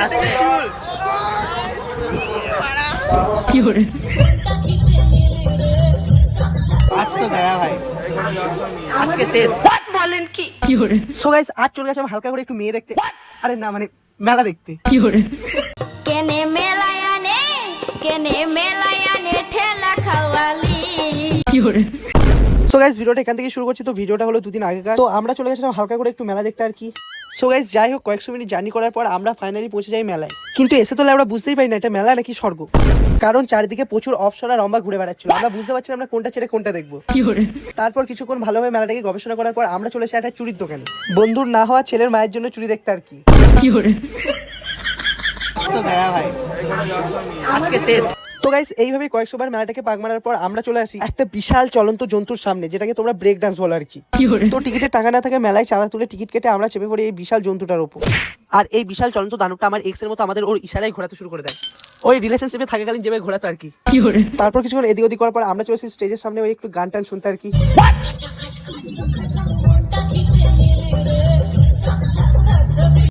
आज तो गया भाई, आज के शेष বলেন কি সো গাইস আজ চলে গেছে হালকা করে একটু মেয়ে দেখতে, আরে না মানে মেলা দেখতে। কেনে মেলায়ানে ঠেলা খাওয়ালি সো গাইস ভিডিওটা এখান থেকে শুরু করছি। তো ভিডিওটা হলো দুদিন আগেকার। তো আমরা চলে গেছিলাম হালকা করে একটু মেলা দেখতে আর কি। সো গাইস যাই হোক, কয়েকশো মিনিট জার্নি করার পর আমরা ফাইনালি পৌঁছে যাই মেলায়। কিন্তু এসে তো আমরা বুঝতেই পারি না এটা মেলা নাকি স্বর্গ, কারণ চারিদিকে প্রচুর অপসরা রম্বা ঘুরে বেড়াচ্ছিল। আমরা বুঝতে পারছিলাম আমরা কোনটা ছেড়ে কোনটা দেখবো। তারপর কিছুক্ষণ ভালোভাবে মেলাটাকে গবেষণা করার পর আমরা চলে এসে একটা চুরির দোকানে, বন্ধুর না হওয়া ছেলের মায়ের জন্য চুরি দেখতে আর কি। তো গয়া ভাই, আজকে শেষ। তো গাইস এইভাবে কয়েকশো বার মেলাটাকে পাক মারার পর আমরা চলে আসি একটা বিশাল চলন্ত জন্তুর সামনে, যেটাকে তোমরা ব্রেক ডান্স বলো আর কি। তো টিকিটের টাকা না থাকে মেলায় চাঁদা তুলে টিকিট কেটে আমরা চেপে পড়ি এই বিশাল জন্তুটার উপর। আর এই বিশাল চলন্ত দানবটা আমার এক্স এর মতো আমাদের ওর ইশারায় ঘোরাতে শুরু করে দেয়, ওই রিলেশনশিপে থাকাকালীন যেভাবে ঘোরাতো আর কি। তারপর কিছুক্ষণ এদিক ওদিক করার পর আমরা চলে এসেছি স্টেজের সামনে ওই একটু গান টান শুনতে আর কি।